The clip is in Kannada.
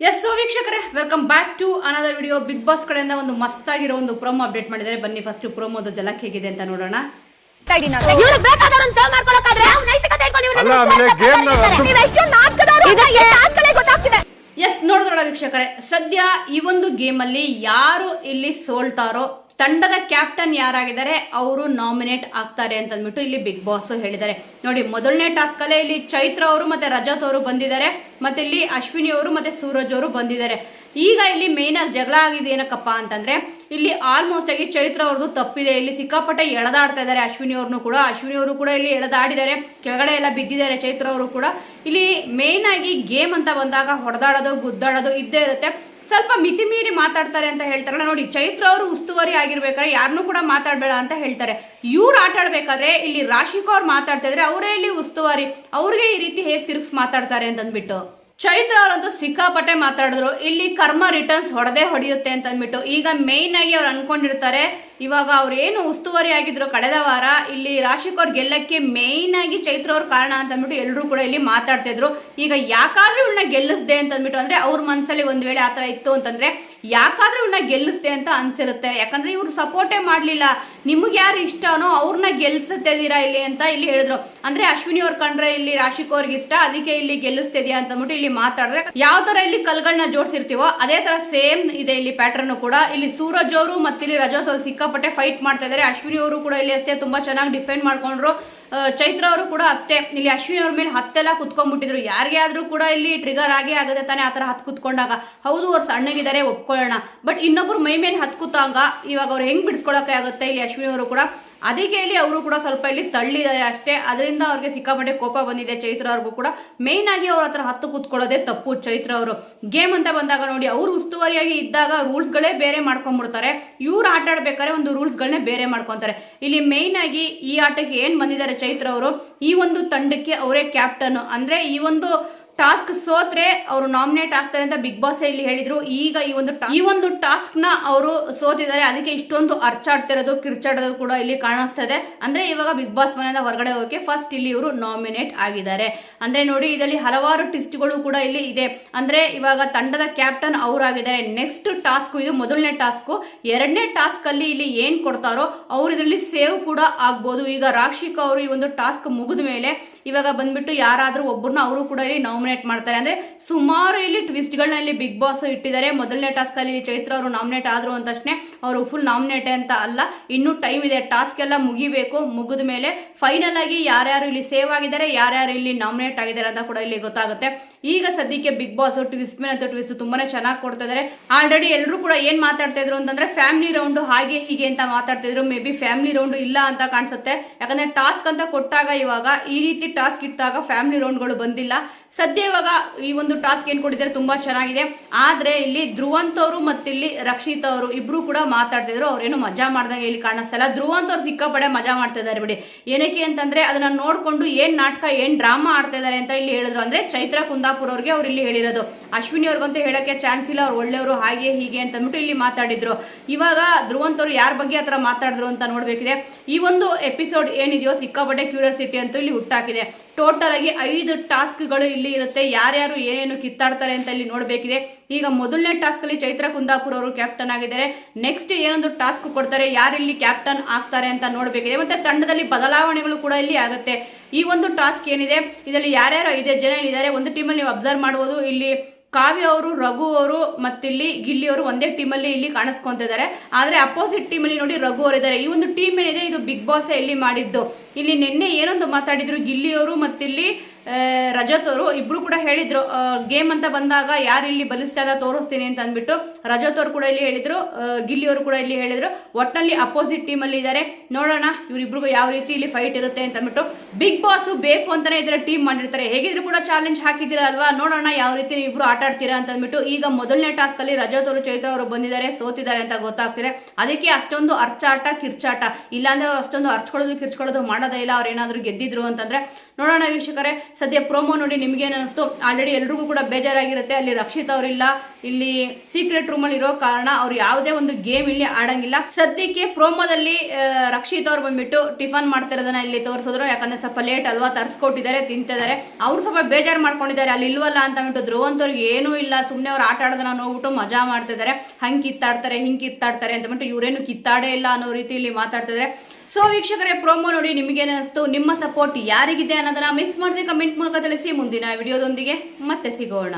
ಎಸ್ ಸೊ ವೀಕ್ಷಕರೇ, welcome back to another video. Bigg Boss ಕಡೆಯಿಂದ ಒಂದು ಮಸ್ತಾಗಿರೋ ಒಂದು ಪ್ರೋಮೋ ಅಪ್ಡೇಟ್ ಮಾಡಿದ್ದಾರೆ. ಬನ್ನಿ ಫಸ್ಟ್ ಪ್ರೋಮೋದು ಜಲಕ್ ಹೇಗಿದೆ ಅಂತ ನೋಡೋಣ. ಎಸ್ ನೋಡಿದ್ರಲ್ಲ ವೀಕ್ಷಕರೇ, ಸದ್ಯ ಈ ಒಂದು ಗೇಮ್ ಅಲ್ಲಿ ಯಾರು ಇಲ್ಲಿ ಸೋಲ್ತಾರೋ ತಂಡದ ಕ್ಯಾಪ್ಟನ್ ಯಾರಾಗಿದ್ದಾರೆ ಅವರು ನಾಮಿನೇಟ್ ಆಗ್ತಾರೆ ಅಂತ ಅಂದ್ಬಿಟ್ಟು ಇಲ್ಲಿ ಬಿಗ್ ಬಾಸ್ ಹೇಳಿದ್ದಾರೆ. ನೋಡಿ, ಮೊದಲನೇ ಟಾಸ್ಕ್ ಅಲ್ಲೇ ಇಲ್ಲಿ ಚೈತ್ರ ಅವರು ಮತ್ತೆ ರಜತ್ ಅವರು ಬಂದಿದ್ದಾರೆ, ಮತ್ತೆ ಇಲ್ಲಿ ಅಶ್ವಿನಿ ಅವರು ಮತ್ತೆ ಸೂರಜ್ ಅವರು ಬಂದಿದ್ದಾರೆ. ಈಗ ಇಲ್ಲಿ ಮೇನ್ ಆಗಿ ಜಗಳ ಆಗಿದೆ ಏನಕ್ಕಪ್ಪ ಅಂತಂದ್ರೆ, ಇಲ್ಲಿ ಆಲ್ಮೋಸ್ಟ್ ಆಗಿ ಚೈತ್ರ ಅವ್ರದ್ದು ತಪ್ಪಿದೆ. ಇಲ್ಲಿ ಸಿಕ್ಕಾಪಟ್ಟೆ ಎಳೆದಾಡ್ತಾ ಇದ್ದಾರೆ ಅಶ್ವಿನಿ ಅವರು ಕೂಡ ಇಲ್ಲಿ ಎಳೆದಾಡಿದ್ದಾರೆ, ಕೆಳಗಡೆ ಎಲ್ಲ ಬಿದ್ದಿದ್ದಾರೆ ಚೈತ್ರ ಅವರು ಕೂಡ. ಇಲ್ಲಿ ಮೇನ್ ಆಗಿ ಗೇಮ್ ಅಂತ ಬಂದಾಗ ಹೊಡೆದಾಡೋದು ಗುದ್ದಾಡೋದು ಇದ್ದೇ ಇರುತ್ತೆ. ಸ್ವಲ್ಪ ಮಿತಿ ಮೀರಿ ಮಾತಾಡ್ತಾರೆ ಅಂತ ಹೇಳ್ತಾರಲ್ಲ, ನೋಡಿ ಚೈತ್ರ ಅವರು ಉಸ್ತುವಾರಿ ಆಗಿರ್ಬೇಕಾದ್ರೆ ಯಾರನ್ನೂ ಕೂಡ ಮಾತಾಡಬೇಡ ಅಂತ ಹೇಳ್ತಾರೆ. ಇವ್ರು ಆಟ ಆಡ್ಬೇಕಾದ್ರೆ ಇಲ್ಲಿ ರಾಶಿಕಾ ಅವ್ರು ಮಾತಾಡ್ತಾ ಇದ್ರೆ ಅವರೇ ಇಲ್ಲಿ ಉಸ್ತುವಾರಿ, ಅವ್ರಿಗೆ ಈ ರೀತಿ ಹೇಗೆ ತಿರುಗಿಸ್ ಮಾತಾಡ್ತಾರೆ ಅಂತಂದ್ಬಿಟ್ಟು ಚೈತ್ರ ಅವರಂತೂ ಸಿಕ್ಕಾಪಟ್ಟೆ ಮಾತಾಡಿದ್ರು. ಇಲ್ಲಿ ಕರ್ಮ ರಿಟರ್ನ್ಸ್ ಹೊಡೆಯುತ್ತೆ ಅಂತ ಅಂದ್ಬಿಟ್ಟು ಈಗ ಮೇಯ್ನ್ ಆಗಿ ಅವ್ರು ಅನ್ಕೊಂಡಿರ್ತಾರೆ, ಇವಾಗ ಅವ್ರು ಏನು ಉಸ್ತುವಾರಿ ಆಗಿದ್ರು ಕಳೆದ ವಾರ, ಇಲ್ಲಿ ರಾಶಿಕ್ ಅವ್ರು ಗೆಲ್ಲಕ್ಕೆ ಮೇಯ್ನ್ ಆಗಿ ಚೈತ್ರ ಅವ್ರ ಕಾರಣ ಅಂತ ಅಂದ್ಬಿಟ್ಟು ಎಲ್ಲರೂ ಕೂಡ ಇಲ್ಲಿ ಮಾತಾಡ್ತಿದ್ರು. ಈಗ ಯಾಕಾದ್ರೂ ಇವನ್ನ ಗೆಲ್ಲಿಸ್ದೆ ಅಂತ ಅಂದ್ಬಿಟ್ಟು ಅಂದ್ರೆ ಅವ್ರ ಮನಸ್ಸಲ್ಲಿ ಒಂದ್ ವೇಳೆ ಆತರ ಇತ್ತು ಅಂತಂದ್ರೆ ಯಾಕಾದ್ರೂ ಇವನ್ನ ಗೆಲ್ಲಿಸ್ದೆ ಅಂತ ಅನ್ಸಿರುತ್ತೆ. ಯಾಕಂದ್ರೆ ಇವ್ರು ಸಪೋರ್ಟೇ ಮಾಡ್ಲಿಲ್ಲ, ನಿಮ್ಗೆ ಯಾರು ಇಷ್ಟನೋ ಅವ್ರನ್ನ ಗೆಲ್ಸುತ್ತಿದ್ದೀರಾ ಇಲ್ಲಿ ಅಂತ ಇಲ್ಲಿ ಹೇಳಿದ್ರು. ಅಂದ್ರೆ ಅಶ್ವಿನಿ ಅವ್ರ ಕಂಡ್ರೆ ಇಲ್ಲಿ ರಾಶಿಕ್ ಅವ್ರಿಗೆ ಇಷ್ಟ, ಅದಕ್ಕೆ ಇಲ್ಲಿ ಗೆಲ್ಲಿಸ್ತಿದ್ಯಾ ಅಂತ ಅಂದ್ಬಿಟ್ಟು ಇಲ್ಲಿ ಮಾತಾಡಿದ್ರೆ ಯಾವ ತರ ಇಲ್ಲಿ ಕಲ್ಗಳನ್ನ ಜೋಡಿಸಿರ್ತೀವೋ ಅದೇ ತರ ಸೇಮ್ ಇದೆ ಇಲ್ಲಿ ಪ್ಯಾಟರ್ನ್ ಕೂಡ. ಇಲ್ಲಿ ಸೂರಜ್ ಅವರು ಮತ್ತೆ ಇಲ್ಲಿ ರಜತ್ ಅವರು ಸಿಕ್ಕಾಪಟ್ಟೆ ಫೈಟ್ ಮಾಡ್ತಾ ಇದ್ದಾರೆ. ಅಶ್ವಿನಿ ಅವರು ಕೂಡ ಇಲ್ಲಿ ಅಷ್ಟೇ ತುಂಬಾ ಚೆನ್ನಾಗಿ ಡಿಫೆಂಡ್ ಮಾಡ್ಕೊಂಡ್ರು. ಚೈತ್ರ ಅವರು ಕೂಡ ಅಷ್ಟೇ ಇಲ್ಲಿ ಅಶ್ವಿನಿ ಅವ್ರ ಮೇಲೆ ಹತ್ತೆಲ್ಲ ಕುತ್ಕೊಂಡ್ಬಿಟ್ಟಿದ್ರು. ಯಾರಿಗೆ ಆದ್ರೂ ಕೂಡ ಇಲ್ಲಿ ಟ್ರಿಗರ್ ಆಗೇ ಆಗುತ್ತೆ ತಾನೆ ಆ ತರ ಹತ್ತು ಕುತ್ಕೊಂಡಾಗ. ಹೌದು ಅವ್ರು ಸಣ್ಣಗಿದ್ದಾರೆ ಒಪ್ಕೊಳ್ಳೋಣ, ಬಟ್ ಇನ್ನೊಬ್ರು ಮೈ ಮೇಲೆ ಹತ್ತು ಕೂತಾಗ ಇವಾಗ ಅವ್ರು ಹೆಂಗ್ ಬಿಡಿಸ್ಕೊಳಕ್ಕೆ ಆಗುತ್ತೆ ಇಲ್ಲಿ ಅಶ್ವಿನಿ ಅವರು ಕೂಡ. ಅದಕ್ಕೆ ಇಲ್ಲಿ ಅವರು ಕೂಡ ಸ್ವಲ್ಪ ಇಲ್ಲಿ ತಳ್ಳಿದ್ದಾರೆ ಅಷ್ಟೇ, ಅದರಿಂದ ಅವ್ರಿಗೆ ಸಿಕ್ಕಾಪಟ್ಟೆ ಕೋಪ ಬಂದಿದೆ ಚೈತ್ರ ಅವ್ರಿಗೂ ಕೂಡ. ಮೇನ್ ಆಗಿ ಅವ್ರ ಹತ್ರ ಹತ್ತು ಕೂತ್ಕೊಳ್ಳೋದೇ ತಪ್ಪು ಚೈತ್ರ ಅವರು. ಗೇಮ್ ಅಂತ ಬಂದಾಗ ನೋಡಿ, ಅವ್ರು ಉಸ್ತುವಾರಿಯಾಗಿ ಇದ್ದಾಗ ರೂಲ್ಸ್ಗಳೇ ಬೇರೆ ಮಾಡ್ಕೊಂಡ್ಬಿಡ್ತಾರೆ, ಇವ್ರು ಆಟ ಆಡ್ಬೇಕಾದ್ರೆ ಒಂದು ರೂಲ್ಸ್ಗಳನ್ನೇ ಬೇರೆ ಮಾಡ್ಕೊತಾರೆ. ಇಲ್ಲಿ ಮೇನ್ ಆಗಿ ಈ ಆಟಕ್ಕೆ ಏನ್ ಬಂದಿದ್ದಾರೆ ಚೈತ್ರ ಅವರು, ಈ ಒಂದು ತಂಡಕ್ಕೆ ಅವರೇ ಕ್ಯಾಪ್ಟನ್. ಅಂದ್ರೆ ಈ ಒಂದು ಟಾಸ್ಕ್ ಸೋತ್ರೆ ಅವರು ನಾಮಿನೇಟ್ ಆಗ್ತಾರೆ ಅಂತ ಬಿಗ್ ಬಾಸ್ ಇಲ್ಲಿ ಹೇಳಿದ್ರು. ಈಗ ಈ ಒಂದು ಟಾಸ್ಕ್ ನ ಅವರು ಸೋತಿದ್ದಾರೆ, ಅದಕ್ಕೆ ಇಷ್ಟೊಂದು ಅರ್ಚಾಡ್ತಿರೋದು ಕಿರ್ಚಾಡೋದು ಕೂಡ ಇಲ್ಲಿ ಕಾಣಿಸ್ತಾ ಇದೆ. ಅಂದ್ರೆ ಇವಾಗ ಬಿಗ್ ಬಾಸ್ ಮನೆಯಿಂದ ಹೊರಗಡೆ ಹೋಗಕ್ಕೆ ಫಸ್ಟ್ ಇಲ್ಲಿ ಇವರು ನಾಮಿನೇಟ್ ಆಗಿದ್ದಾರೆ. ಅಂದ್ರೆ ನೋಡಿ, ಇದರಲ್ಲಿ ಹಲವಾರು ಟಿಸ್ಟ್ಗಳು ಕೂಡ ಇಲ್ಲಿ ಇದೆ. ಅಂದ್ರೆ ಇವಾಗ ತಂಡದ ಕ್ಯಾಪ್ಟನ್ ಅವರಾಗಿದ್ದಾರೆ. ನೆಕ್ಸ್ಟ್ ಟಾಸ್ಕ್ ಇದು ಮೊದಲನೇ ಟಾಸ್ಕ್. ಎರಡನೇ ಟಾಸ್ಕ್ ಅಲ್ಲಿ ಇಲ್ಲಿ ಏನ್ ಕೊಡ್ತಾರೋ ಅವ್ರು ಇದರಲ್ಲಿ ಸೇವ್ ಕೂಡ ಆಗ್ಬೋದು. ಈಗ ರಾಶಿಕಾ ಅವರು ಈ ಒಂದು ಟಾಸ್ಕ್ ಮುಗಿದ ಮೇಲೆ ಇವಾಗ ಬಂದ್ಬಿಟ್ಟು ಯಾರಾದ್ರೂ ಒಬ್ಬರನ್ನ ಅವರು ಕೂಡ ಇಲ್ಲಿ ನಾಮಿನೇಟ್ ಮಾಡ್ತಾರೆ. ಅಂದ್ರೆ ಸುಮಾರು ಇಲ್ಲಿ ಟ್ವಿಸ್ಟ್ಗಳನ್ನ ಇಲ್ಲಿ ಬಿಗ್ ಬಾಸ್ ಇಟ್ಟಿದ್ದಾರೆ. ಮೊದಲನೇ ಟಾಸ್ಕ್ ಅಲ್ಲಿ ಚೈತ್ರ ಅವರು ನಾಮಿನೇಟ್ ಆದ್ರು ಅಂತ ತಕ್ಷಣ ಅವರು ಫುಲ್ ನಾಮಿನೇಟ್ ಅಂತ ಅಲ್ಲ, ಇನ್ನೂ ಟೈಮ್ ಇದೆ, ಟಾಸ್ಕ್ ಎಲ್ಲ ಮುಗಿಬೇಕು. ಮುಗಿದ ಮೇಲೆ ಫೈನಲ್ ಆಗಿ ಯಾರ್ಯಾರು ಇಲ್ಲಿ ಸೇವ್ ಆಗಿದ್ದಾರೆ, ಯಾರ್ಯಾರು ಇಲ್ಲಿ ನಾಮಿನೇಟ್ ಆಗಿದ್ದಾರೆ ಅಂತ ಕೂಡ ಇಲ್ಲಿ ಗೊತ್ತಾಗುತ್ತೆ. ಈಗ ಸದ್ಯಕ್ಕೆ ಬಿಗ್ ಬಾಸ್ ಟ್ವಿಸ್ಟ್ ಮೇಲೆ ಅಂತ ಟ್ವಿಸ್ಟ್ ತುಂಬಾನೇ ಚೆನ್ನಾಗಿ ಕೊಡ್ತಾ ಇದ್ದಾರೆ. ಆಲ್ರೆಡಿ ಎಲ್ಲರೂ ಕೂಡ ಏನ್ ಮಾತಾಡ್ತಾ ಇದ್ರು ಅಂತಂದ್ರೆ ಫ್ಯಾಮಿಲಿ ರೌಂಡ್ ಹಾಗೆ ಹೀಗೆ ಅಂತ ಮಾತಾಡ್ತಿದ್ರು. ಮೇ ಬಿ ಫ್ಯಾಮಿಲಿ ರೌಂಡ್ ಇಲ್ಲ ಅಂತ ಕಾಣಿಸುತ್ತೆ, ಯಾಕಂದ್ರೆ ಟಾಸ್ಕ್ ಅಂತ ಕೊಟ್ಟಾಗ ಇವಾಗ ಈ ರೀತಿ ಟಾಸ್ಕ್ ಇಟ್ಟಾಗ ಫ್ಯಾಮಿಲಿ ರೌಂಡ್ಗಳು ಬಂದಿಲ್ಲ. ಸದ್ಯ ಇವಾಗ ಈ ಒಂದು ಟಾಸ್ಕ್ ಏನ್ ಕೊಟ್ಟಿದ್ದಾರೆ ತುಂಬಾ ಚೆನ್ನಾಗಿದೆ. ಆದ್ರೆ ಇಲ್ಲಿ ಧ್ರುವಂತ್ ಅವರು ಮತ್ತೆ ಇಲ್ಲಿ ರಕ್ಷಿತಾ ಅವರು ಇಬ್ರು ಕೂಡ ಮಾತಾಡ್ತಿದ್ರು, ಅವ್ರೇನು ಮಜಾ ಮಾಡ್ದಂಗೆ ಇಲ್ಲಿ ಕಾಣಿಸ್ತಾ ಇಲ್ಲ. ಧ್ರುವಂತ್ ಅವ್ರು ಸಿಕ್ಕಾಪಡೆ ಮಜಾ ಮಾಡ್ತಾ ಇದ್ದಾರೆ ಬಿಡಿ. ಏನಕ್ಕೆ ಅಂತಂದ್ರೆ ಅದನ್ನ ನೋಡ್ಕೊಂಡು ಏನ್ ನಾಟಕ ಏನ್ ಡ್ರಾಮಾ ಆಡ್ತಾ ಇದಾರೆ ಅಂತ ಇಲ್ಲಿ ಹೇಳಿದ್ರು. ಅಂದ್ರೆ ಚೈತ್ರ ಕುಂದಾಪುರ ಅವ್ರಿಗೆ ಅವ್ರು ಇಲ್ಲಿ ಹೇಳಿರೋದು. ಅಶ್ವಿನಿ ಅವ್ರಿಗಂತೂ ಹೇಳಕ್ಕೆ ಚಾನ್ಸ್ ಇಲ್ಲ, ಅವ್ರು ಒಳ್ಳೆಯವರು ಹಾಗೆ ಹೀಗೆ ಅಂತ ಅಂದ್ಬಿಟ್ಟು ಇಲ್ಲಿ ಮಾತಾಡಿದ್ರು. ಇವಾಗ ಧ್ರುವಂತ್ ಅವರು ಯಾರ ಬಗ್ಗೆ ಆತರ ಮಾತಾಡಿದ್ರು ಅಂತ ನೋಡ್ಬೇಕಿದೆ. ಈ ಒಂದು ಎಪಿಸೋಡ್ ಏನಿದೆಯೋ ಸಿಕ್ಕಾಪಟ್ಟೆ ಕ್ಯೂರಿಯಾಸಿಟಿ ಅಂತೂ ಇಲ್ಲಿ ಹುಟ್ಟಾಕಿದೆ. ಟೋಟಲ್ ಆಗಿ 5 ಟಾಸ್ಕ್ಗಳು ಇಲ್ಲಿ ಇರುತ್ತೆ. ಯಾರ್ಯಾರು ಏನೇನು ಕಿತ್ತಾಡ್ತಾರೆ ಅಂತ ಇಲ್ಲಿ ನೋಡ್ಬೇಕಿದೆ. ಈಗ ಮೊದಲನೇ ಟಾಸ್ಕ್ ಅಲ್ಲಿ ಚೈತ್ರ ಕುಂದಾಪುರ ಅವರು ಕ್ಯಾಪ್ಟನ್ ಆಗಿದ್ದಾರೆ. ನೆಕ್ಸ್ಟ್ ಏನೊಂದು ಟಾಸ್ಕ್ ಕೊಡ್ತಾರೆ, ಯಾರು ಇಲ್ಲಿ ಕ್ಯಾಪ್ಟನ್ ಆಗ್ತಾರೆ ಅಂತ ನೋಡ್ಬೇಕಿದೆ. ಮತ್ತೆ ತಂಡದಲ್ಲಿ ಬದಲಾವಣೆಗಳು ಕೂಡ ಇಲ್ಲಿ ಆಗುತ್ತೆ. ಈ ಒಂದು ಟಾಸ್ಕ್ ಏನಿದೆ ಇದರಲ್ಲಿ ಯಾರ್ಯಾರು 5 ಜನ ಇದ್ದಾರೆ. ಒಂದು ಟೀಮಲ್ಲಿ ನೀವು ಅಬ್ಸರ್ವ್ ಮಾಡ್ಬೋದು, ಇಲ್ಲಿ ಕಾವ್ಯ ಅವರು, ರಘು ಅವರು ಮತ್ತಿಲ್ಲಿ ಗಿಲ್ಲಿ ಅವರು ಒಂದೇ ಟೀಮಲ್ಲಿ ಇಲ್ಲಿ ಕಾಣಿಸ್ಕೊಂತಿದ್ದಾರೆ. ಆದ್ರೆ ಅಪೋಸಿಟ್ ಟೀಮಲ್ಲಿ ನೋಡಿ ರಘು ಅವರು ಇದ್ದಾರೆ. ಈ ಒಂದು ಟೀಮ್ ಏನಿದೆ ಇದು ಬಿಗ್ ಬಾಸ್ ಇಲ್ಲಿ ಮಾಡಿದ್ದು. ಇಲ್ಲಿ ನಿನ್ನೆ ಏನೊಂದು ಮಾತಾಡಿದ್ರು ಗಿಲ್ಲಿ ಅವರು ಮತ್ತಿಲ್ಲಿ ರಜತ್ ಅವರು ಇಬ್ರು ಕೂಡ ಹೇಳಿದ್ರು, ಗೇಮ್ ಅಂತ ಬಂದಾಗ ಯಾರು ಇಲ್ಲಿ ಬಲಿಷ್ಠ ತೋರಿಸ್ತೀನಿ ಅಂತ ಅಂದ್ಬಿಟ್ಟು ರಜತ್ ಅವರು ಕೂಡ ಇಲ್ಲಿ ಹೇಳಿದ್ರು, ಗಿಲ್ಲಿ ಅವರು ಕೂಡ ಇಲ್ಲಿ ಹೇಳಿದ್ರು. ಒಟ್ಟಿನಲ್ಲಿ ಅಪೋಸಿಟ್ ಟೀಮ್ ಅಲ್ಲಿ ಇದ್ದಾರೆ. ನೋಡೋಣ ಇವರಿಬ್ರಿಗೂ ಯಾವ ರೀತಿ ಇಲ್ಲಿ ಫೈಟ್ ಇರುತ್ತೆ ಅಂತ ಅಂದ್ಬಿಟ್ಟು. ಬಿಗ್ ಬಾಸ್ ಬೇಕು ಅಂತಾನೆ ಇದರ ಟೀಮ್ ಮಾಡಿರ್ತಾರೆ, ಹೇಗಿದ್ರು ಕೂಡ ಚಾಲೆಂಜ್ ಹಾಕಿದ್ದೀರಾ ಅಲ್ವಾ, ನೋಡೋಣ ಯಾವ ರೀತಿ ಇಬ್ರು ಆಟ ಆಡ್ತೀರಾ ಅಂತ ಅಂದ್ಬಿಟ್ಟು. ಈಗ ಮೊದಲನೇ ಟಾಸ್ಕ್ ಅಲ್ಲಿ ರಜತ್ ಅವರು ಚೈತ್ರ ಅವರು ಬಂದಿದ್ದಾರೆ, ಸೋತಿದ್ದಾರೆ ಅಂತ ಗೊತ್ತಾಗ್ತಿದೆ. ಅದಕ್ಕೆ ಅಷ್ಟೊಂದು ಅರ್ಚಾಟ ಕಿರ್ಚಾಟ, ಇಲ್ಲಾಂದ್ರೆ ಅವ್ರು ಅಷ್ಟೊಂದು ಅರ್ಚ್ಕೊಳ್ಳೋದು ಕಿರ್ಚ್ಕೊಳ್ಳೋದು ಆಡೋದೇ ಇಲ್ಲ, ಅವ್ರು ಏನಾದರೂ ಗೆದ್ದಿದ್ರು ಅಂತಂದರೆ. ನೋಡೋಣ ವೀಕ್ಷಕರೇ, ಸದ್ಯ ಪ್ರೋಮೋ ನೋಡಿ ನಿಮ್ಗೇನು ಅನಿಸ್ತು? ಆಲ್ರೆಡಿ ಎಲ್ರಿಗೂ ಕೂಡ ಬೇಜಾರಾಗಿರುತ್ತೆ. ಅಲ್ಲಿ ರಕ್ಷಿತ್ ಅವರಿಲ್ಲ, ಇಲ್ಲಿ ಸೀಕ್ರೆಟ್ ರೂಮಲ್ಲಿ ಇರೋ ಕಾರಣ ಅವ್ರು ಯಾವುದೇ ಒಂದು ಗೇಮ್ ಇಲ್ಲಿ ಆಡಂಗಿಲ್ಲ. ಸದ್ಯಕ್ಕೆ ಪ್ರೋಮೋದಲ್ಲಿ ರಕ್ಷಿತ್ ಅವ್ರು ಬಂದ್ಬಿಟ್ಟು ಟಿಫನ್ ಮಾಡ್ತಿರೋದನ್ನ ಇಲ್ಲಿ ತೋರಿಸಿದ್ರು. ಯಾಕಂದ್ರೆ ಸ್ವಲ್ಪ ಲೇಟ್ ಅಲ್ವಾ, ತರಿಸ್ಕೊಟ್ಟಿದ್ದಾರೆ, ತಿಂತಿದ್ದಾರೆ. ಅವ್ರು ಸ್ವಲ್ಪ ಬೇಜಾರು ಮಾಡ್ಕೊಂಡಿದ್ದಾರೆ, ಅಲ್ಲಿ ಇಲ್ವಲ್ಲ ಅಂತ ಅಂದ್ಬಿಟ್ಟು. ಧ್ರುವಂತವ್ರಿಗೆ ಏನೂ ಇಲ್ಲ, ಸುಮ್ಮನೆ ಅವ್ರು ಆಟ ಆಡೋದನ್ನ ನೋಡ್ಬಿಟ್ಟು ಮಜಾ ಮಾಡ್ತಿದ್ದಾರೆ. ಹಂಗೆ ಕಿತ್ತಾಡ್ತಾರೆ, ಹಿಂಗೆ ಕಿತ್ತಾಡ್ತಾರೆ ಅಂತ ಬಿಟ್ಟು ಇವ್ರೇನು ಕಿತ್ತಾಡೇ ಇಲ್ಲ ಅನ್ನೋ ರೀತಿಯಲ್ಲಿ ಮಾತಾಡ್ತಿದ್ದಾರೆ. ಸೊ ವೀಕ್ಷಕರೇ, ಪ್ರೋಮೋ ನೋಡಿ ನಿಮಗೇನು ಅನಿಸ್ತು? ನಿಮ್ಮ ಸಪೋರ್ಟ್ ಯಾರಿಗಿದೆ ಅನ್ನೋದನ್ನ ಮಿಸ್ ಮಾಡದೆ ಕಮೆಂಟ್ ಮೂಲಕ ತಿಳಿಸಿ. ಮುಂದಿನ ವಿಡಿಯೋದೊಂದಿಗೆ ಮತ್ತೆ ಸಿಗೋಣ.